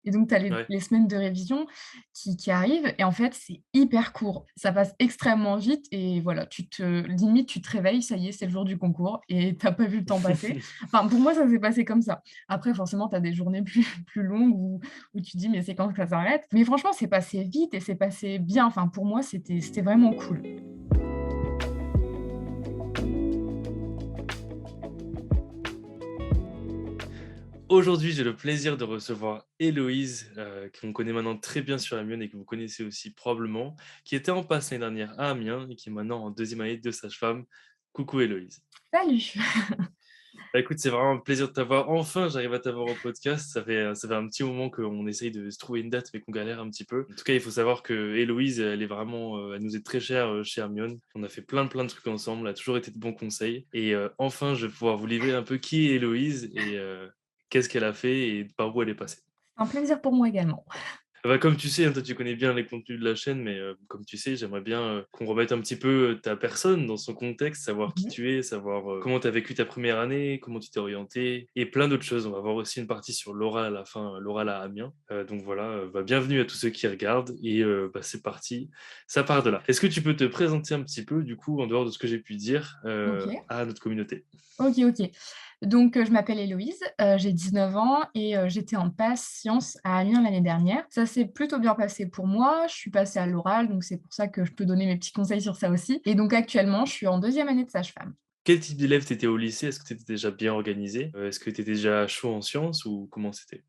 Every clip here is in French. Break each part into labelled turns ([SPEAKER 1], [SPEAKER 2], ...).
[SPEAKER 1] Et donc tu as
[SPEAKER 2] Ouais.
[SPEAKER 1] les semaines de révision qui arrivent et en fait, c'est hyper court. Ça passe extrêmement vite et voilà, limite, tu te réveilles, ça y est, c'est le jour du concours et tu as pas vu le temps passer. Enfin, pour moi, ça s'est passé comme ça. Après, forcément, tu as des journées plus plus longues où tu te dis: «Mais c'est quand que ça s'arrête?» Mais franchement, c'est passé vite et c'est passé bien. Enfin, pour moi, c'était vraiment cool.
[SPEAKER 2] Aujourd'hui, j'ai le plaisir de recevoir Héloïse, qu'on connaît maintenant très bien sur Amiens et que vous connaissez aussi probablement, qui était en passe l'année dernière à Amiens et qui est maintenant en deuxième année de sage-femme. Coucou Héloïse.
[SPEAKER 1] Salut!
[SPEAKER 2] Bah, écoute, c'est vraiment un plaisir de t'avoir. Enfin, j'arrive à t'avoir au podcast. Ça fait un petit moment qu'on essaye de se trouver une date, mais qu'on galère un petit peu. En tout cas, il faut savoir que Héloïse, elle est vraiment, elle nous est très chère chez Hermione. On a fait plein de trucs ensemble. Elle a toujours été de bons conseils. Et enfin, je vais pouvoir vous livrer un peu qui est Héloïse et qu'est-ce qu'elle a fait et par où elle est passée.
[SPEAKER 1] C'est un plaisir pour moi également.
[SPEAKER 2] Bah, comme tu sais, hein, toi, tu connais bien les contenus de la chaîne, mais comme tu sais, j'aimerais bien, qu'on remette un petit peu, ta personne dans son contexte, savoir qui
[SPEAKER 1] Mmh.
[SPEAKER 2] tu es, savoir, comment tu as vécu ta première année, comment tu t'es orienté et plein d'autres choses. On va voir aussi une partie sur l'oral à la fin, l'oral à Amiens. Donc voilà, bah, bienvenue à tous ceux qui regardent et bah, c'est parti, ça part de là. Est-ce que tu peux te présenter un petit peu, du coup, en dehors de ce que j'ai pu dire,
[SPEAKER 1] OK.
[SPEAKER 2] à notre communauté?
[SPEAKER 1] OK. Donc, je m'appelle Héloïse, j'ai 19 ans et j'étais en pass sciences à Amiens l'année dernière. Ça s'est plutôt bien passé pour moi. Je suis passée à l'oral, donc c'est pour ça que je peux donner mes petits conseils sur ça aussi et donc actuellement, je suis en deuxième année de sage-femme.
[SPEAKER 2] Quel type d'élève tu étais au lycée? Est-ce que tu étais déjà bien organisé? Est-ce que tu étais déjà chaud en sciences ou comment c'était?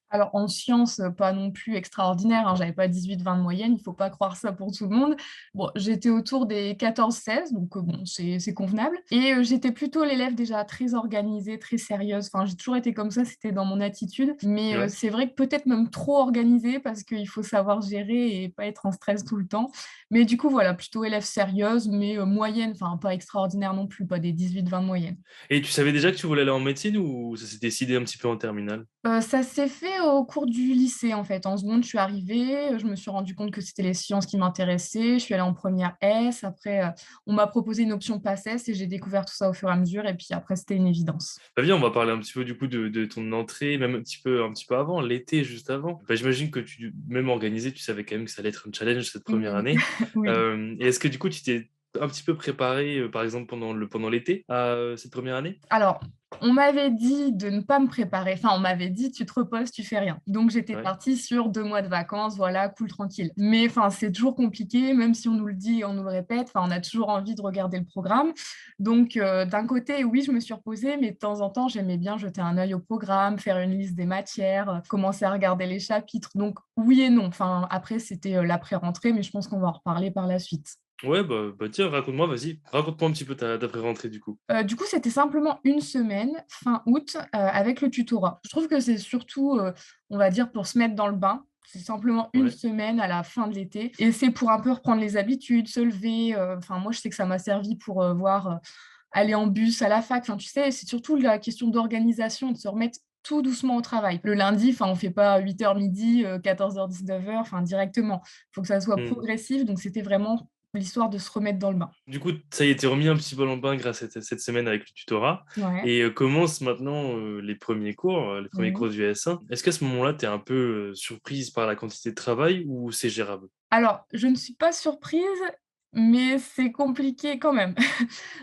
[SPEAKER 1] Alors en sciences, pas non plus extraordinaire, hein, j'avais pas 18-20 de moyenne, il faut pas croire ça pour tout le monde. Bon, j'étais autour des 14-16 donc bon, c'est convenable et j'étais plutôt l'élève déjà très organisée, très sérieuse. Enfin, j'ai toujours été comme ça, c'était dans mon attitude, mais
[SPEAKER 2] Ouais.
[SPEAKER 1] c'est vrai que peut-être même trop organisée parce qu'il faut savoir gérer et pas être en stress tout le temps. Mais du coup, voilà, plutôt élève sérieuse, mais moyenne, enfin pas extraordinaire non plus, pas des 18-20 de moyenne.
[SPEAKER 2] Et tu savais déjà que tu voulais aller en médecine ou ça s'est décidé un petit peu en terminale?
[SPEAKER 1] Ça s'est fait au cours du lycée, en fait. En seconde, je suis arrivée, je me suis rendu compte que c'était les sciences qui m'intéressaient. Je suis allée en première S. Après, on m'a proposé une option PACES et j'ai découvert tout ça au fur et à mesure et puis après, c'était une évidence.
[SPEAKER 2] Bah, viens, on va parler un petit peu du coup de ton entrée, même un petit peu avant, l'été juste avant. Bah, j'imagine que tu même organisé, tu savais quand même que ça allait être un challenge cette première
[SPEAKER 1] Oui,
[SPEAKER 2] année.
[SPEAKER 1] oui.
[SPEAKER 2] Et est-ce que du coup tu t'es un petit peu préparé, par exemple pendant l'été à, cette première année?
[SPEAKER 1] Alors, on m'avait dit de ne pas me préparer. Enfin, on m'avait dit: «Tu te reposes, tu fais rien». Donc j'étais
[SPEAKER 2] Ouais.
[SPEAKER 1] partie sur 2 mois de vacances, voilà, cool, tranquille. Mais enfin, c'est toujours compliqué, même si on nous le dit et on nous le répète, enfin, on a toujours envie de regarder le programme. Donc d'un côté, oui, je me suis reposée, mais de temps en temps, j'aimais bien jeter un œil au programme, faire une liste des matières, commencer à regarder les chapitres. Donc oui et non. Enfin, après, c'était, l'après-rentrée, mais je pense qu'on va en reparler par la suite.
[SPEAKER 2] Ouais, bah, tiens, raconte-moi, vas-y. Raconte-moi un petit peu ta pré-rentrée du coup.
[SPEAKER 1] Du coup, c'était simplement une semaine, fin août, avec le tutorat. Je trouve que c'est surtout, on va dire, pour se mettre dans le bain. C'est simplement une
[SPEAKER 2] Ouais.
[SPEAKER 1] semaine à la fin de l'été et c'est pour un peu reprendre les habitudes, se lever, enfin moi, je sais que ça m'a servi pour, aller en bus à la fac. Enfin, tu sais, c'est surtout la question d'organisation, de se remettre tout doucement au travail. Le lundi, enfin, on fait pas 8h midi, 14h-19h, enfin directement. Il faut que ça soit
[SPEAKER 2] Mmh.
[SPEAKER 1] progressif, donc c'était vraiment l'histoire de se remettre dans le bain.
[SPEAKER 2] Du coup, ça y est, tu remis un petit peu dans le bain grâce à cette semaine avec le tutorat
[SPEAKER 1] Ouais.
[SPEAKER 2] et commencent maintenant, les premiers
[SPEAKER 1] Mmh.
[SPEAKER 2] cours du S1. Est-ce qu'à ce moment-là, tu es un peu, surprise par la quantité de travail ou c'est gérable?
[SPEAKER 1] Alors, je ne suis pas surprise, mais c'est compliqué quand même.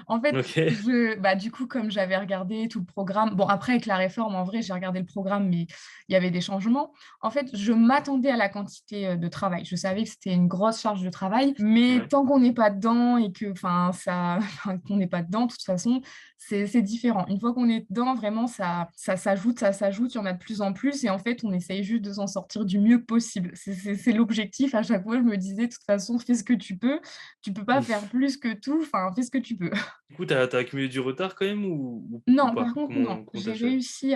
[SPEAKER 1] En fait,
[SPEAKER 2] OK.
[SPEAKER 1] du coup, comme j'avais regardé tout le programme bon, après avec la réforme, en vrai, j'ai regardé le programme, mais il y avait des changements. En fait, je m'attendais à la quantité, de travail. Je savais que c'était une grosse charge de travail, mais
[SPEAKER 2] Ouais.
[SPEAKER 1] tant qu'on n'est pas dedans et que, enfin, ça enfin, qu'on n'est pas dedans, de toute façon, c'est différent. Une fois qu'on est dedans, vraiment, ça s'ajoute, il y en a de plus en plus et en fait, on essaye juste de s'en sortir du mieux possible. C'est l'objectif. À chaque fois, je me disais: «De toute façon, fais ce que tu peux pas faire plus que tout, enfin, fais ce que tu peux».
[SPEAKER 2] Du coup, tu as accumulé du retard quand même ou
[SPEAKER 1] Non, par
[SPEAKER 2] pas?
[SPEAKER 1] contre, non.
[SPEAKER 2] Comment tu
[SPEAKER 1] J'ai
[SPEAKER 2] as géré?
[SPEAKER 1] réussi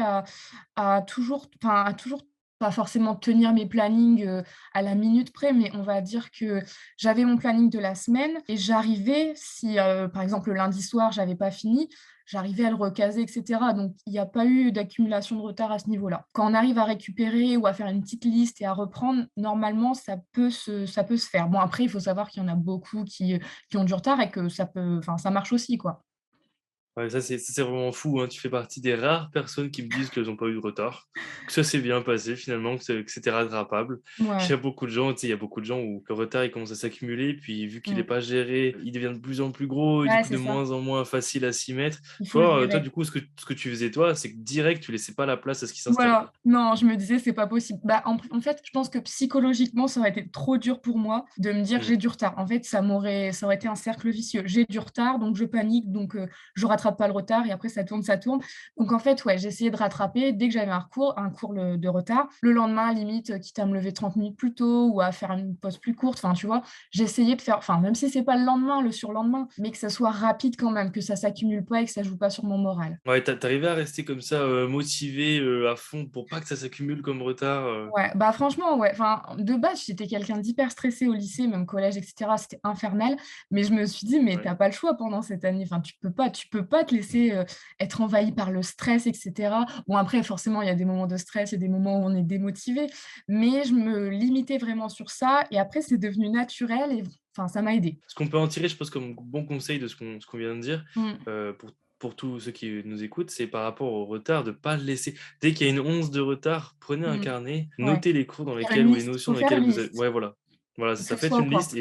[SPEAKER 1] à toujours pas forcément tenir mes plannings, à la minute près, mais on va dire que j'avais mon planning de la semaine et j'arrivais si, par exemple, le lundi soir, j'avais pas fini, j'arrivais à le recaser et cetera. Donc il y a pas eu d'accumulation de retard à ce niveau-là. Quand on arrive à récupérer ou à faire une petite liste et à reprendre, normalement, ça peut se faire. Bon, après, il faut savoir qu'il y en a beaucoup qui ont du retard et que ça peut enfin, ça marche aussi, quoi.
[SPEAKER 2] Ouais, ça, c'est vraiment fou, hein. Tu fais partie des rares personnes qui me disent qu'elles ont pas eu de retard, que ça s'est bien passé finalement, que c'était rattrapable. Il y
[SPEAKER 1] Ouais,
[SPEAKER 2] a beaucoup de gens, tu sais, il y a beaucoup de gens où le retard, il commence à s'accumuler, puis vu qu'il est
[SPEAKER 1] mmh.
[SPEAKER 2] pas géré, il devient de plus en plus gros et du
[SPEAKER 1] Ouais,
[SPEAKER 2] coup
[SPEAKER 1] c'est
[SPEAKER 2] de
[SPEAKER 1] ça,
[SPEAKER 2] moins en moins facile à s'y mettre.
[SPEAKER 1] il faut le
[SPEAKER 2] Toi,
[SPEAKER 1] gérer.
[SPEAKER 2] du coup, ce que tu faisais toi, c'est que direct, tu laissais pas la place à ce qui s'installe,
[SPEAKER 1] Voilà,
[SPEAKER 2] quoi?
[SPEAKER 1] non, je me disais: «C'est pas possible». Bah, en fait, je pense que psychologiquement, ça aurait été trop dur pour moi de me dire:
[SPEAKER 2] Mmh.
[SPEAKER 1] «J'ai du retard». En fait, ça aurait été un cercle vicieux. J'ai du retard, donc je panique, donc je rattrape pas le retard et après ça tourne, ça tourne. Donc en fait, ouais, j'essayais de rattraper dès que j'avais un cours de retard. Le lendemain, limite, quitte à me lever 30 minutes plus tôt ou à faire une pause plus courte, enfin, tu vois? J'essayais de faire enfin, même si c'est pas le lendemain, le surlendemain, mais que ça soit rapide quand même, que ça s'accumule pas et que ça joue pas sur mon moral.
[SPEAKER 2] Ouais, tu arrivais à rester comme ça, motivé, à fond pour pas que ça s'accumule comme retard?
[SPEAKER 1] Ouais, bah, franchement, ouais. Enfin, de base, j'étais quelqu'un d'hyper stressé au lycée, même collège et cetera, c'était infernal. Mais je me suis dit: «Mais tu
[SPEAKER 2] Ouais.
[SPEAKER 1] as pas le choix pendant cette année, enfin, tu peux pas te laisser, être envahi par le stress et cetera». Bon, après, forcément, il y a des moments de stress, il y a des moments où on est démotivé, mais je me limitais vraiment sur ça et après, c'est devenu naturel et enfin, ça m'a aidée.
[SPEAKER 2] Ce qu'on peut en tirer, je pense, comme bon conseil de ce qu'on vient de dire,
[SPEAKER 1] Mmh,
[SPEAKER 2] pour tous ceux qui nous écoutent, c'est par rapport au retard, de pas le laisser. Dès qu'il y a une once de retard, prenez un
[SPEAKER 1] mmh,
[SPEAKER 2] carnet,
[SPEAKER 1] ouais.
[SPEAKER 2] notez les cours dans
[SPEAKER 1] Faire
[SPEAKER 2] lesquels
[SPEAKER 1] une
[SPEAKER 2] ou les
[SPEAKER 1] liste,
[SPEAKER 2] notions
[SPEAKER 1] faut
[SPEAKER 2] dans
[SPEAKER 1] faire
[SPEAKER 2] lesquelles
[SPEAKER 1] une
[SPEAKER 2] vous avez
[SPEAKER 1] liste.
[SPEAKER 2] ouais, voilà. Voilà, c'est ça.
[SPEAKER 1] Écrire
[SPEAKER 2] Faites
[SPEAKER 1] sur un
[SPEAKER 2] une
[SPEAKER 1] coin.
[SPEAKER 2] liste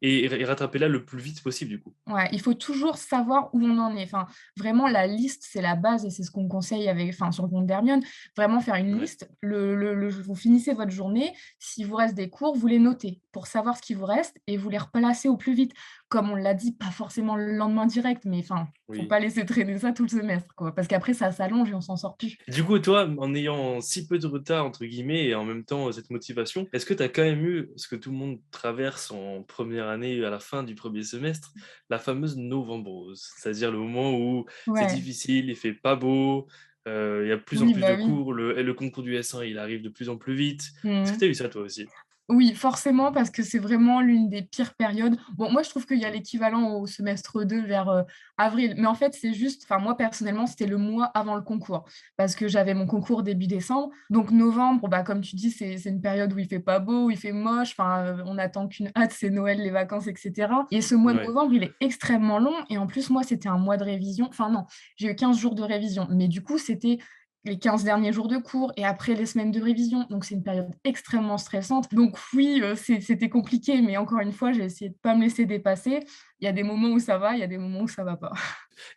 [SPEAKER 2] et rattrapez-la le plus vite possible, du coup.
[SPEAKER 1] Ouais, il faut toujours savoir où on en est. Enfin, vraiment, la liste, c'est la base et c'est ce qu'on conseille avec enfin, sur le compte d'Hermione. Vraiment faire une
[SPEAKER 2] Ouais.
[SPEAKER 1] liste. Vous finissez votre journée, s'il vous reste des cours, vous les notez pour savoir ce qui vous reste et vous les replacez au plus vite. Comme on l'a dit, pas forcément le lendemain direct, mais enfin, faut
[SPEAKER 2] Oui.
[SPEAKER 1] pas laisser traîner ça tout le semestre, quoi. Parce qu'après, ça s'allonge et on s'en sort plus.
[SPEAKER 2] Du coup, toi, en ayant si peu de «retard» entre guillemets et en même temps, cette motivation, est-ce que tu as quand même eu ce que tout le monde traverse en première année, à la fin du premier semestre, la fameuse novembrose? C'est-à-dire le moment où c'est
[SPEAKER 1] Ouais.
[SPEAKER 2] difficile, il fait pas beau, il y a de plus en
[SPEAKER 1] Oui,
[SPEAKER 2] plus de
[SPEAKER 1] bah oui.
[SPEAKER 2] cours, le concours du S1, il arrive de plus en plus vite. Est-ce que
[SPEAKER 1] Mmh.
[SPEAKER 2] tu as eu ça toi aussi?
[SPEAKER 1] Oui, forcément, parce que c'est vraiment l'une des pires périodes. Bon, moi, je trouve qu'il y a l'équivalent au semestre 2 vers, avril, mais en fait, c'est juste enfin, moi, personnellement, c'était le mois avant le concours, parce que j'avais mon concours début décembre. Donc novembre, bah, comme tu dis, c'est une période où il fait pas beau, où il fait moche, enfin, on attend qu'une hâte, c'est Noël, les vacances et cetera et ce mois de
[SPEAKER 2] Ouais,
[SPEAKER 1] novembre, il est extrêmement long et en plus, moi, c'était un mois de révision enfin non, j'ai eu 15 jours de révision, mais du coup, c'était les 15 derniers jours de cours et après les semaines de révision. Donc c'est une période extrêmement stressante. Donc oui, c'était compliqué, mais encore une fois, j'ai essayé de pas me laisser dépasser. Il y a des moments où ça va, il y a des moments où ça va pas.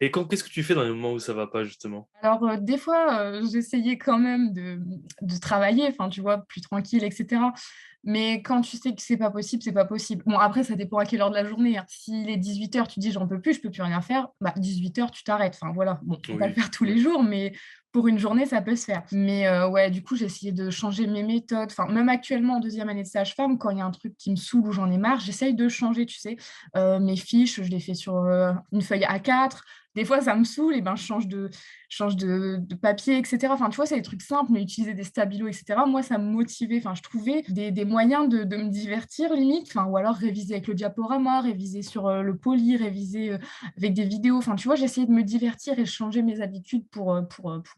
[SPEAKER 2] et qu'est-ce que tu fais dans les moments où ça va pas justement?
[SPEAKER 1] Alors, des fois, j'essayais quand même de travailler, enfin, tu vois, plus tranquille et cetera. Mais quand tu sais que c'est pas possible, c'est pas possible. Bon, après, ça dépend à quelle heure de la journée, hein. S'il est 18 h, tu dis: «J'en peux plus, je peux plus rien faire», bah, 18 h, tu t'arrêtes. Enfin, voilà. Bon, faut pas le
[SPEAKER 2] Oui,
[SPEAKER 1] faire tous les
[SPEAKER 2] oui.
[SPEAKER 1] jours, mais pour une journée, ça peut se faire. Mais ouais, du coup, j'ai essayé de changer mes méthodes. Enfin, même actuellement en deuxième année de sage-femme, quand il y a un truc qui me saoule ou j'en ai marre, j'essaye de changer, tu sais? Mes fiches, je les fais sur, une feuille A4. Des fois, ça me saoule et ben, je change de papier et cetera. Enfin, tu vois, c'est des trucs simples, mais utiliser des stabilos et cetera, moi, ça me motivait. Enfin, je trouvais des moyens de me divertir limite, enfin, ou alors réviser avec le diaporama, réviser sur, le poly, réviser, avec des vidéos. Enfin, tu vois, j'essayais de me divertir et changer mes habitudes pour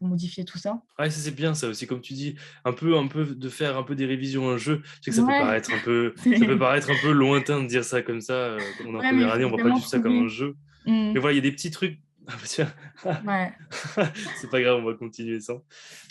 [SPEAKER 1] modifier tout ça.
[SPEAKER 2] Ouais, ça c'est bien ça aussi, comme tu dis, un peu de faire un peu des révisions en jeu. Je sais que ça peut
[SPEAKER 1] Ouais,
[SPEAKER 2] paraître un peu ça peut
[SPEAKER 1] c'est
[SPEAKER 2] paraître un peu lointain de dire ça comme ça, comme on est en
[SPEAKER 1] ouais, mais il
[SPEAKER 2] première
[SPEAKER 1] faut
[SPEAKER 2] année, on voit pas
[SPEAKER 1] vraiment
[SPEAKER 2] du tout ça comme
[SPEAKER 1] trouver
[SPEAKER 2] un jeu.
[SPEAKER 1] mmh,
[SPEAKER 2] Mais voilà, il y a des petits trucs ah bah tiens,
[SPEAKER 1] ouais.
[SPEAKER 2] c'est pas grave, on va continuer sans.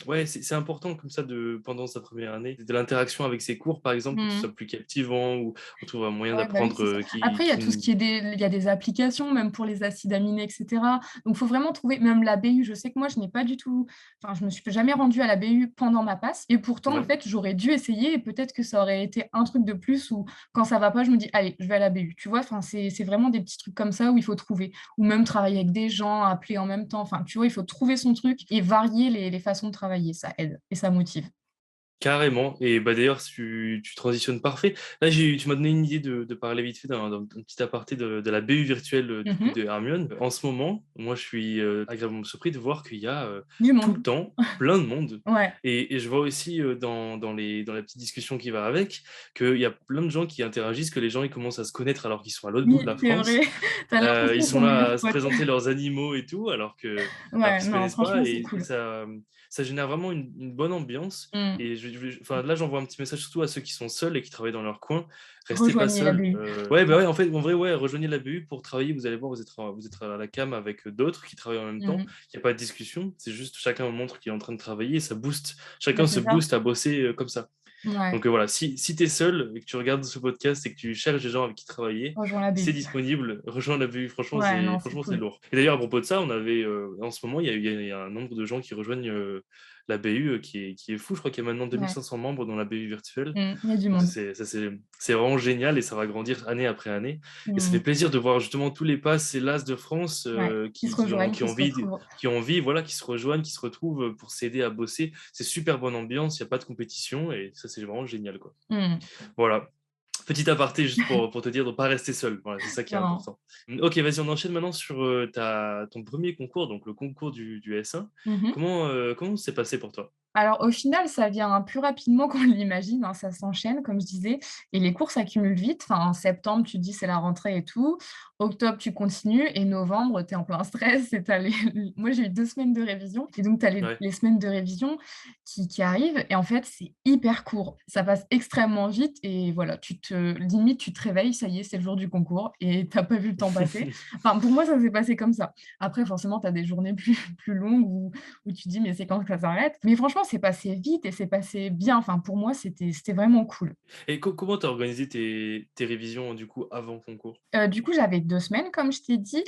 [SPEAKER 2] Ouais, c'est important comme ça de pendant sa première année, de l'interaction avec ses cours par exemple, pour que ce
[SPEAKER 1] Mmh.
[SPEAKER 2] soit plus captivant ou on trouve un moyen
[SPEAKER 1] Ouais, bah, oui,
[SPEAKER 2] d'apprendre,
[SPEAKER 1] c'est ça.
[SPEAKER 2] qui
[SPEAKER 1] Après, il y a
[SPEAKER 2] qui
[SPEAKER 1] tout ce
[SPEAKER 2] nous
[SPEAKER 1] qui est il y a des applications, même pour les acides aminés et cetera. Donc, il faut vraiment trouver même la BU. Je sais que moi, je n'ai pas du tout enfin, je me suis jamais rendue à la BU pendant ma passe et pourtant, en
[SPEAKER 2] ouais.
[SPEAKER 1] fait, j'aurais dû essayer et peut-être que ça aurait été un truc de plus où quand ça va pas, je me dis: «Allez, je vais à la BU». Tu vois? Enfin, c'est vraiment des petits trucs comme ça où il faut trouver ou même travailler avec des gens, appeler en même temps. Enfin, tu vois, il faut trouver son truc et varier les façons de travailler. Ça aide et ça motive.
[SPEAKER 2] Carrément et bah, d'ailleurs tu transitionnes parfait. Là, tu m'as donné une idée de parler vite fait d'un petit aparté de la BU virtuelle, du coup
[SPEAKER 1] Mmh.
[SPEAKER 2] de Hermione. En ce moment, moi je suis, agréablement surpris de voir qu'il y a,
[SPEAKER 1] Du
[SPEAKER 2] tout le
[SPEAKER 1] monde.
[SPEAKER 2] temps plein de monde
[SPEAKER 1] Ouais.
[SPEAKER 2] et je vois aussi, dans la petite discussion qui va avec, qu'il y a plein de gens qui interagissent, que les gens ils commencent à se connaître alors qu'ils sont à l'autre bout de
[SPEAKER 1] Oui,
[SPEAKER 2] la
[SPEAKER 1] c'est vrai.
[SPEAKER 2] France.
[SPEAKER 1] Tu as
[SPEAKER 2] Ils
[SPEAKER 1] l'impression que c'est
[SPEAKER 2] sont
[SPEAKER 1] ton meilleur
[SPEAKER 2] là à se
[SPEAKER 1] pote.
[SPEAKER 2] présenter leurs animaux et tout alors qu'ils
[SPEAKER 1] Ouais,
[SPEAKER 2] se
[SPEAKER 1] non,
[SPEAKER 2] connaissent pas
[SPEAKER 1] franchement, c'est
[SPEAKER 2] et
[SPEAKER 1] cool.
[SPEAKER 2] ça génère vraiment une bonne ambiance
[SPEAKER 1] Mmh.
[SPEAKER 2] et enfin, là, j'envoie un petit message surtout à ceux qui sont seuls et qui travaillent dans leur coin. Restez pas
[SPEAKER 1] Rejoignez la
[SPEAKER 2] seuls,
[SPEAKER 1] BU.
[SPEAKER 2] ouais, bah, ouais, en fait, en vrai, ouais, rejoignez la BU pour travailler. Vous allez voir, vous êtes à la cam avec, d'autres qui travaillent en même temps.
[SPEAKER 1] Mmh.
[SPEAKER 2] Il y a pas de discussion, c'est juste chacun montre qu'il est en train de travailler et ça booste.
[SPEAKER 1] Bah,
[SPEAKER 2] Chacun se
[SPEAKER 1] c'est ça.
[SPEAKER 2] booste à bosser, comme ça.
[SPEAKER 1] Ouais,
[SPEAKER 2] Donc, voilà, si tu es seul et que tu regardes ce podcast et que tu cherches des gens avec qui travailler,
[SPEAKER 1] rejoins la
[SPEAKER 2] c'est
[SPEAKER 1] BU.
[SPEAKER 2] disponible, rejoins la BU.
[SPEAKER 1] Ouais, non, c'est
[SPEAKER 2] Franchement, c'est
[SPEAKER 1] cool.
[SPEAKER 2] lourd. Et d'ailleurs, à propos de ça, on avait, en ce moment, il y a un nombre de gens qui rejoignent, la BU, qui est fou. Je crois qu'il y a maintenant deux mille
[SPEAKER 1] Ouais.
[SPEAKER 2] cinq cents membres dans la BU virtuelle.
[SPEAKER 1] Il y a du
[SPEAKER 2] Donc
[SPEAKER 1] monde.
[SPEAKER 2] c'est vraiment génial et ça va grandir année après année et ça fait
[SPEAKER 1] Mmh.
[SPEAKER 2] plaisir de voir justement tous les PASS et LAS de France,
[SPEAKER 1] Ouais, qui se rejoignent, qui se retrouvent.
[SPEAKER 2] qui ont envie, voilà, qui se rejoignent, qui se retrouvent, pour s'aider à bosser. C'est super bonne ambiance, il y a pas de compétition et ça, c'est vraiment génial, quoi.
[SPEAKER 1] Mmh.
[SPEAKER 2] Voilà. Petit aparté juste pour te dire de ne pas rester seul. Voilà, c'est ça qui est
[SPEAKER 1] Non.
[SPEAKER 2] important. OK, vas-y, on enchaîne maintenant sur, ton premier concours, donc le concours du S1.
[SPEAKER 1] Mmh.
[SPEAKER 2] Comment s'est passé pour toi?
[SPEAKER 1] Alors au final, ça vient plus rapidement qu'on l'imagine, hein, ça s'enchaîne comme je disais et les cours s'accumulent vite. Enfin, en septembre, tu te dis: «C'est la rentrée et tout». Octobre, tu continues et novembre, tu es en plein stress et tu as les moi, j'ai eu 2 semaines de révision et donc tu as
[SPEAKER 2] Ouais.
[SPEAKER 1] les semaines de révision qui arrivent et en fait, c'est hyper court. Ça passe extrêmement vite et voilà, limite, tu te réveilles, ça y est, c'est le jour du concours et tu as pas vu le temps passer. Enfin, pour moi, ça s'est passé comme ça. Après forcément, tu as des journées plus plus longues où tu te dis: «Mais c'est quand que ça s'arrête?» Mais franchement, c'est passé vite et c'est passé bien. Enfin, pour moi, c'était vraiment cool.
[SPEAKER 2] Et comment tu as organisé tes révisions, du coup, avant concours?
[SPEAKER 1] Du coup, j'avais 2 semaines, comme je t'ai dit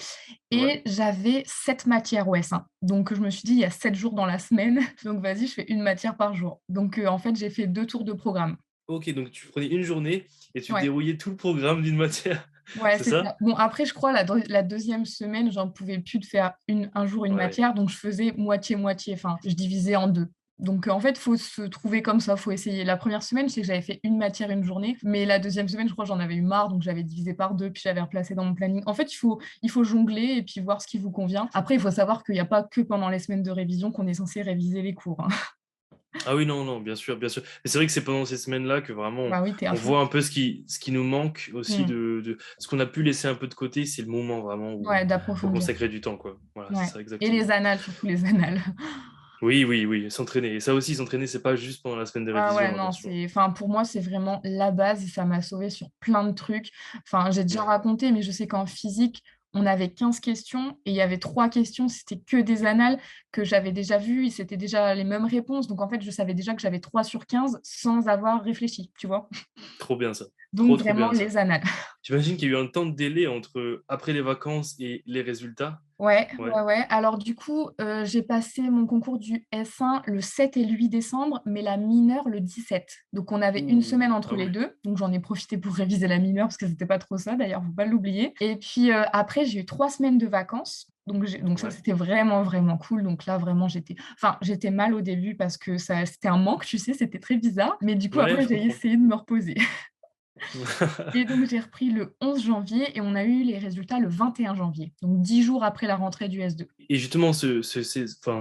[SPEAKER 2] Ouais.
[SPEAKER 1] et j'avais 7 matières au S1. Donc je me suis dit: «Il y a 7 jours dans la semaine, donc vas-y, je fais une matière par jour». Donc en fait, j'ai fait 2 tours de programme.
[SPEAKER 2] OK, donc tu prenais une journée et tu
[SPEAKER 1] Ouais,
[SPEAKER 2] dérouillais tout le programme d'une matière,
[SPEAKER 1] ouais,
[SPEAKER 2] c'est
[SPEAKER 1] c'est
[SPEAKER 2] ça?
[SPEAKER 1] ça. Bon, après, je crois la 2e semaine, j'en pouvais plus de faire un jour, une
[SPEAKER 2] Ouais,
[SPEAKER 1] matière, donc je faisais moitié-moitié. Enfin, je divisais en 2. Donc en fait, faut se trouver comme ça, faut essayer. La première semaine, je sais que j'avais fait une matière, une journée, mais la deuxième semaine, je crois, j'en avais eu marre, donc j'avais divisé par 2, puis j'avais replacé dans mon planning. En fait, il faut jongler et puis voir ce qui vous convient. Après, il faut savoir qu'il y a pas que pendant les semaines de révision qu'on est censé réviser les cours, hein.
[SPEAKER 2] ah oui, non, non, bien sûr, bien sûr. Mais c'est vrai que c'est pendant ces semaines-là que vraiment
[SPEAKER 1] Bah oui, tu es à
[SPEAKER 2] on
[SPEAKER 1] fond.
[SPEAKER 2] voit un peu ce qui nous manque aussi
[SPEAKER 1] Mmh.
[SPEAKER 2] de ce qu'on a pu laisser un peu de côté, c'est le moment vraiment où
[SPEAKER 1] Ouais,
[SPEAKER 2] faut
[SPEAKER 1] d'approfondir.
[SPEAKER 2] consacrer du temps, quoi. Voilà, c'est
[SPEAKER 1] Ouais
[SPEAKER 2] ça
[SPEAKER 1] et les
[SPEAKER 2] exactement.
[SPEAKER 1] annales, surtout les annales.
[SPEAKER 2] Oui, oui, oui, s'entraîner et ça aussi s'entraîner, c'est pas juste pendant la semaine de
[SPEAKER 1] Ah ouais,
[SPEAKER 2] révision,
[SPEAKER 1] non,
[SPEAKER 2] attention.
[SPEAKER 1] c'est enfin, pour moi, c'est vraiment la base et ça m'a sauvée sur plein de trucs. Enfin, j'ai déjà
[SPEAKER 2] Ouais,
[SPEAKER 1] raconté, mais je sais qu'en physique, on avait 15 questions et il y avait 3 questions, c'était que des annales que j'avais déjà vues et c'était déjà les mêmes réponses. Donc en fait, je savais déjà que j'avais 3 sur 15 sans avoir réfléchi, tu vois?
[SPEAKER 2] trop bien ça.
[SPEAKER 1] Donc
[SPEAKER 2] Trop
[SPEAKER 1] vraiment
[SPEAKER 2] bien ça.
[SPEAKER 1] les annales.
[SPEAKER 2] J'imagine qu'il y a eu un temps de délai entre après les vacances et les résultats?
[SPEAKER 1] Ouais,
[SPEAKER 2] Ouais.
[SPEAKER 1] ouais, ouais. Alors du coup, j'ai passé mon concours du S1 le 7 et le 8 décembre, mais la mineure le 17. Donc on avait une
[SPEAKER 2] Ouh!
[SPEAKER 1] semaine
[SPEAKER 2] Ah
[SPEAKER 1] entre les
[SPEAKER 2] ouais.
[SPEAKER 1] 2. Donc j'en ai profité pour réviser la mineure parce que c'était pas trop ça d'ailleurs, faut pas l'oublier et puis, après j'ai eu 3 semaines de vacances. Donc ça,
[SPEAKER 2] Ouais.
[SPEAKER 1] c'était vraiment, vraiment cool. Donc là, vraiment, j'étais mal au début parce que ça c'était un manque, tu sais, c'était très bizarre. Mais du coup,
[SPEAKER 2] Ouais,
[SPEAKER 1] après,
[SPEAKER 2] je
[SPEAKER 1] j'ai
[SPEAKER 2] comprends.
[SPEAKER 1] essayé de me reposer. Et donc j'ai repris le 11 janvier et on a eu les résultats le 21 janvier, donc 10 jours après la rentrée du S2.
[SPEAKER 2] Et justement, enfin,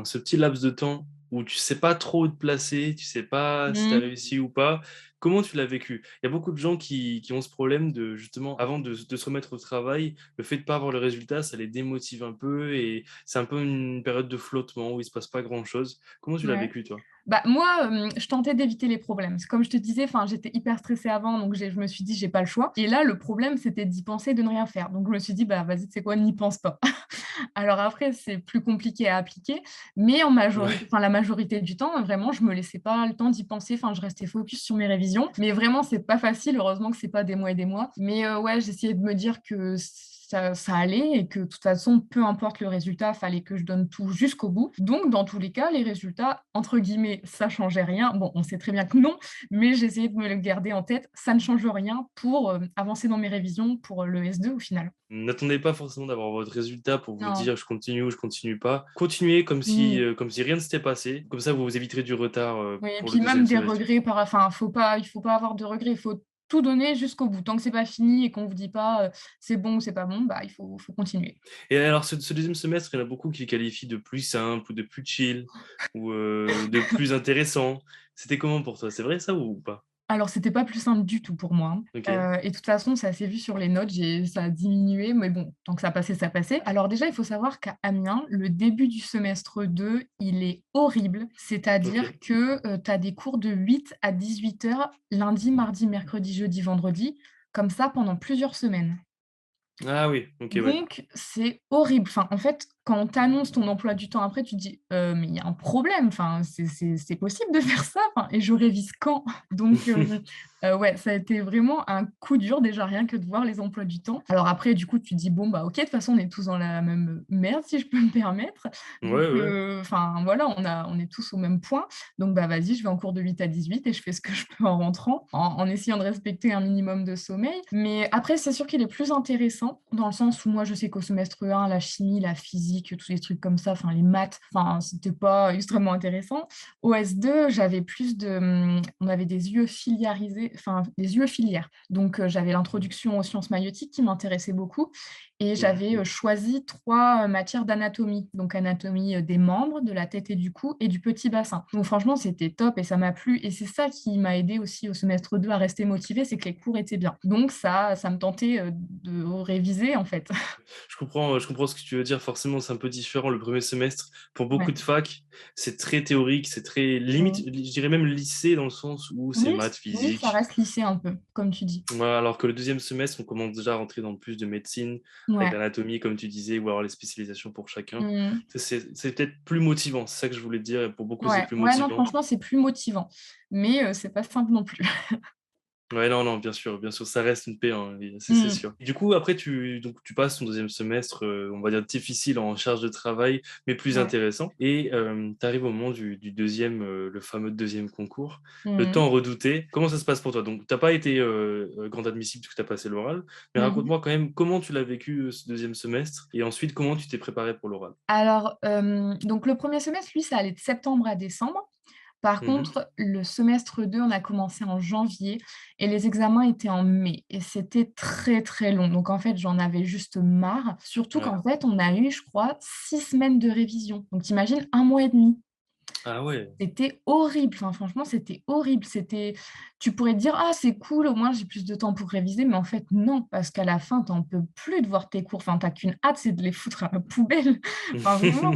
[SPEAKER 2] ce petit laps de temps où tu sais pas trop où te placer, tu sais pas si tu as
[SPEAKER 1] Mmh.
[SPEAKER 2] réussi ou pas, comment tu l'as vécu? Il y a beaucoup de gens qui ont ce problème de justement, avant de se remettre au travail, le fait de pas avoir le résultat, ça les démotive un peu et c'est un peu une période de flottement où il se passe pas grand-chose. Comment tu l'as
[SPEAKER 1] Ouais.
[SPEAKER 2] vécu, toi?
[SPEAKER 1] Bah, moi, je tentais d'éviter les problèmes. C'est comme je te disais, enfin, j'étais hyper stressée avant, donc je me suis dit: «J'ai pas le choix» et là, le problème, c'était d'y penser, de ne rien faire. Donc je me suis dit: «Bah, vas-y, tu sais quoi? N'y pense pas». Alors après, c'est plus compliqué à appliquer, mais
[SPEAKER 2] Ouais.
[SPEAKER 1] la majorité du temps, vraiment, je me laissais pas le temps d'y penser. Enfin, je restais focus sur mes révisions. Mais vraiment, c'est pas facile. Heureusement que c'est pas des mois et des mois. Mais ouais, j'essayais de me dire que ça allait et que de toute façon, peu importe le résultat, fallait que je donne tout jusqu'au bout. Donc dans tous les cas, les résultats, entre guillemets, «ça changeait rien». Bon, on sait très bien que non, mais j'essayais de me le garder en tête. Ça ne change rien pour, avancer dans mes révisions pour, le S2 au final.
[SPEAKER 2] N'attendez pas forcément d'avoir votre résultat pour vous
[SPEAKER 1] Non.
[SPEAKER 2] dire: «Je continue» ou «Je continue pas». Continuez
[SPEAKER 1] Mmh.
[SPEAKER 2] comme si rien ne s'était passé. Comme ça, vous vous éviterez du retard,
[SPEAKER 1] Oui et
[SPEAKER 2] pour le
[SPEAKER 1] puis
[SPEAKER 2] deuxième
[SPEAKER 1] même des
[SPEAKER 2] semestre.
[SPEAKER 1] regrets il faut pas avoir de regrets, il faut tout donner jusqu'au bout. Tant que c'est pas fini et qu'on vous dit pas, c'est bon ou c'est pas bon, bah, il faut continuer.
[SPEAKER 2] Et alors ce 2e semestre, il y en a beaucoup qui le qualifient de plus simple ou de plus chill ou de plus intéressant. C'était comment pour toi? C'est vrai ça ou pas?
[SPEAKER 1] Alors, c'était pas plus simple du tout pour moi,
[SPEAKER 2] OK.
[SPEAKER 1] et de toute façon, ça s'est vu sur les notes, ça a diminué, mais bon, tant que ça passait, ça passait. Alors déjà, il faut savoir qu'à Amiens, le début du semestre 2, il est horrible. C'est-à-dire
[SPEAKER 2] OK.
[SPEAKER 1] que, tu as des cours de 8 à 18 heures lundi, mardi, mercredi, jeudi, vendredi, comme ça pendant plusieurs semaines.
[SPEAKER 2] Ah oui, OK, ouais.
[SPEAKER 1] Donc c'est horrible. Enfin, en fait, quand on t'annonce ton emploi du temps après, tu te dis: Mais il y a un problème, enfin, c'est possible de faire ça? Enfin et je révise quand?» Donc ouais, ça a été vraiment un coup dur déjà, rien que de voir les emplois du temps. Alors après, du coup, tu te dis: «Bon, bah, OK, de toute façon, on est tous dans la même merde, si je peux me permettre». Donc
[SPEAKER 2] Ouais, ouais.
[SPEAKER 1] enfin voilà, on est tous au même point. Donc bah, vas-y, je vais en cours de 8 à 18 et je fais ce que je peux en rentrant, en essayant de respecter un minimum de sommeil. Mais après, c'est sûr qu'il est plus intéressant dans le sens où moi, je sais qu'au semestre 1, la chimie, la physique, tous les trucs comme ça, enfin les maths, enfin, c'était pas extrêmement intéressant. Au S2, j'avais plus de, on avait des UE filiarisés, enfin des UE filières. Donc j'avais l'introduction aux sciences maïotiques qui m'intéressait beaucoup et
[SPEAKER 2] Mmh.
[SPEAKER 1] j'avais, choisi 3 matières d'anatomie. Donc anatomie, des membres, de la tête et du cou et du petit bassin. Donc franchement, c'était top et ça m'a plu et c'est ça qui m'a aidée aussi au semestre 2 à rester motivée, c'est que les cours étaient bien. Donc ça me tentait, de réviser en fait.
[SPEAKER 2] Je comprends ce que tu veux dire. Forcément, c'est un peu différent le premier semestre. Pour beaucoup
[SPEAKER 1] Ouais.
[SPEAKER 2] de facs, c'est très théorique, c'est très limite,
[SPEAKER 1] Mmh.
[SPEAKER 2] je dirais même lycée dans le sens où c'est
[SPEAKER 1] Oui,
[SPEAKER 2] maths,
[SPEAKER 1] oui, ça
[SPEAKER 2] physique.
[SPEAKER 1] reste lycée un peu, comme tu dis.
[SPEAKER 2] Voilà, alors que le deuxième semestre, on commence déjà à rentrer dans plus de médecine, avec
[SPEAKER 1] Ouais.
[SPEAKER 2] l'anatomie, comme tu disais, ou alors les spécialisations pour chacun.
[SPEAKER 1] Mmh.
[SPEAKER 2] C'est peut-être plus motivant, c'est ça que je voulais te dire, et pour beaucoup, c'est
[SPEAKER 1] Ouais,
[SPEAKER 2] plus
[SPEAKER 1] ouais, non,
[SPEAKER 2] motivant.
[SPEAKER 1] franchement, c'est plus motivant, mais c'est pas simple non plus.
[SPEAKER 2] Ouais, non, non, bien sûr, ça reste une paix, hein, et c'est
[SPEAKER 1] Mmh.
[SPEAKER 2] sûr. Du coup, après, tu passes ton deuxième semestre, on va dire difficile en charge de travail, mais plus
[SPEAKER 1] Ouais.
[SPEAKER 2] intéressant, et tu arrives au moment du 2e, le fameux deuxième concours, le
[SPEAKER 1] Mmh mh.
[SPEAKER 2] temps redouté. Comment ça se passe pour toi? Donc, t'as pas été, grande admissible puisque tu as passé l'oral, mais
[SPEAKER 1] Mmh.
[SPEAKER 2] raconte-moi quand même comment tu l'as vécu, ce deuxième semestre, et ensuite comment tu t'es préparé pour l'oral?
[SPEAKER 1] Alors, donc le premier semestre, lui, ça allait de septembre à décembre. Par
[SPEAKER 2] Mmh.
[SPEAKER 1] contre, le semestre 2, on a commencé en janvier et les examens étaient en mai et c'était très, très long. Donc en fait, j'en avais juste marre, surtout
[SPEAKER 2] Ouais.
[SPEAKER 1] qu'en fait, on a eu, je crois, 6 semaines de révision. Donc tu imagines 1 mois et demi.
[SPEAKER 2] Ah ouais!
[SPEAKER 1] C'était horrible, enfin franchement, c'était horrible. Tu pourrais te dire: «Ah c'est cool, au moins j'ai plus de temps pour réviser», mais en fait non, parce qu'à la fin, tu en peux plus de voir tes cours, enfin tu as qu'une hâte, c'est de les foutre à la poubelle. Enfin vraiment,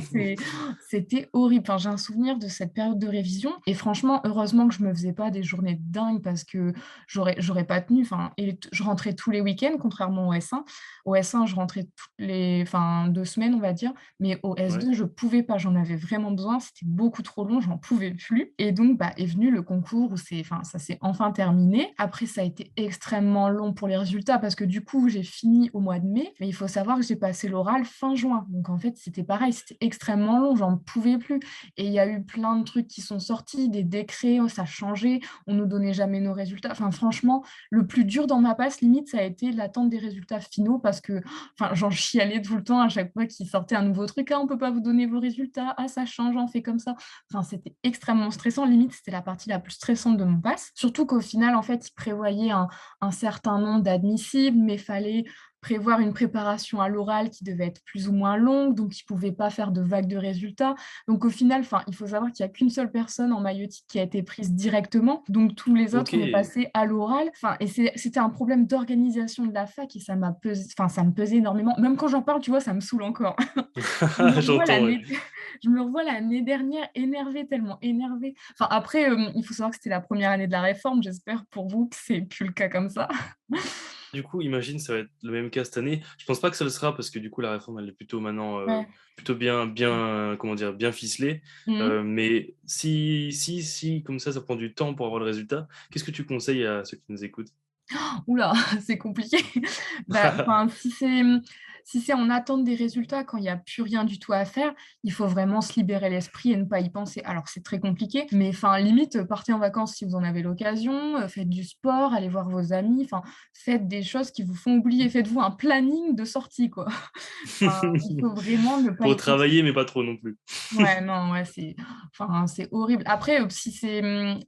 [SPEAKER 1] c'était horrible. Enfin, j'ai un souvenir de cette période de révision et franchement, heureusement que je me faisais pas des journées de dingue parce que j'aurais pas tenu, enfin et je rentrais tous les week-ends contrairement au S1. Au S1, je rentrais toutes les 2 semaines, on va dire, mais au
[SPEAKER 2] Ouais.
[SPEAKER 1] S2, je pouvais pas, j'en avais vraiment besoin, c'était beaucoup trop long, j'en pouvais plus et donc bah, est venu le concours où ça s'est enfin terminé. Après, ça a été extrêmement long pour les résultats parce que du coup, j'ai fini au mois de mai, mais il faut savoir que j'ai passé l'oral fin juin. Donc en fait, c'était pareil, c'était extrêmement long, j'en pouvais plus et il y a eu plein de trucs qui sont sortis, des décrets, oh, ça a changé, on nous donnait jamais nos résultats. Enfin franchement, le plus dur dans ma passe, limite, ça a été l'attente des résultats finaux parce que enfin, j'en chialais tout le temps à chaque fois qu'il sortait un nouveau truc: «Ah, on peut pas vous donner vos résultats. Ah, ça change, on fait comme ça». Enfin, c'était extrêmement stressant. Limite, c'était la partie la plus stressante de mon pass. Surtout qu'au final, en fait, ils prévoyaient un certain nombre d'admissibles, mais fallait prévoir une préparation à l'oral qui devait être plus ou moins longue, donc ils pouvaient pas faire de vagues de résultats. Donc au final, enfin, il faut savoir qu'il y a qu'une seule personne en maïeutique qui a été prise directement, donc tous les autres, on est
[SPEAKER 2] OK.
[SPEAKER 1] passés à l'oral. Enfin et c'était un problème d'organisation de la fac et ça m'a pesé enfin ça me pesait énormément. Même quand j'en parle, tu vois, ça me saoule encore. Je me revois
[SPEAKER 2] J'entends, ouais.
[SPEAKER 1] l'année je me revois l'année dernière énervée, tellement énervée. Enfin après, il faut savoir que c'était la première année de la réforme. J'espère pour vous que c'est plus le cas comme ça.
[SPEAKER 2] Du coup, imagine, ça va être le même cas cette année. Je pense pas que ça le sera parce que du coup, la réforme, elle est plutôt maintenant,
[SPEAKER 1] Ouais.
[SPEAKER 2] plutôt comment dire? Bien ficelée.
[SPEAKER 1] Mmh.
[SPEAKER 2] Mais si comme ça prend du temps pour avoir le résultat, qu'est-ce que tu conseilles à ceux qui nous écoutent?
[SPEAKER 1] Ouh là, c'est compliqué. Bah, enfin, si c'est en attente des résultats, quand il y a plus rien du tout à faire, il faut vraiment se libérer l'esprit et ne pas y penser. Alors c'est très compliqué, mais enfin, limite, partez en vacances si vous en avez l'occasion, faites du sport, allez voir vos amis, enfin, faites des choses qui vous font oublier. Faites-vous un planning de sortie, quoi. Enfin, il faut vraiment ne pas
[SPEAKER 2] Pour
[SPEAKER 1] y penser.
[SPEAKER 2] travailler, mais pas trop non plus.
[SPEAKER 1] Ouais, non, ouais, c'est horrible. Après, si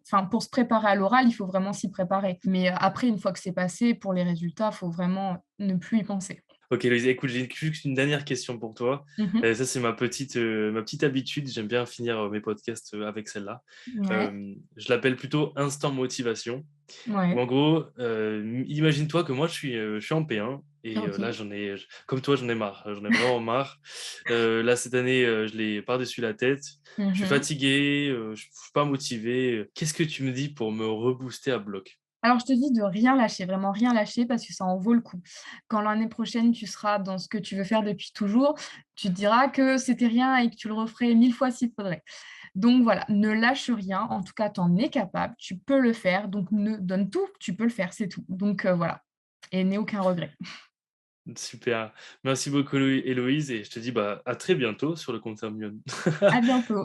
[SPEAKER 1] enfin, pour se préparer à l'oral, il faut vraiment s'y préparer. Mais, après, une fois que c'est passé, pour les résultats, il faut vraiment ne plus y penser.
[SPEAKER 2] OK, Louise, écoute, j'ai juste une dernière question pour toi.
[SPEAKER 1] Mmh mh.
[SPEAKER 2] Ça, c'est ma petite habitude. J'aime bien finir, mes podcasts, avec celle-là.
[SPEAKER 1] Ouais.
[SPEAKER 2] Je l'appelle plutôt instant motivation. Ou
[SPEAKER 1] Ouais,
[SPEAKER 2] en gros, imagine-toi que moi je suis en P1 et là
[SPEAKER 1] OK.
[SPEAKER 2] comme toi j'en ai marre, j'en ai vraiment marre. Là cette année, je l'ai par-dessus la tête. Je suis
[SPEAKER 1] Mmh.
[SPEAKER 2] fatigué, je suis pas motivé, Qu'est-ce que tu me dis pour me rebooster à bloc?
[SPEAKER 1] Alors je te dis de rien lâcher, vraiment rien lâcher parce que ça en vaut le coup. Quand l'année prochaine, tu seras dans ce que tu veux faire depuis toujours, tu te diras que c'était rien et que tu le referais 1000 fois s'il faudrait. Donc voilà, ne lâche rien, en tout cas, tu en es capable, tu peux le faire, donc ne donne tout, tu peux le faire, c'est tout. Donc voilà, et n'aie aucun regret.
[SPEAKER 2] Super. Merci beaucoup Héloïse et je te dis, bah, à très bientôt sur le compte Hermione.
[SPEAKER 1] À bientôt.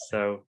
[SPEAKER 2] Ciao.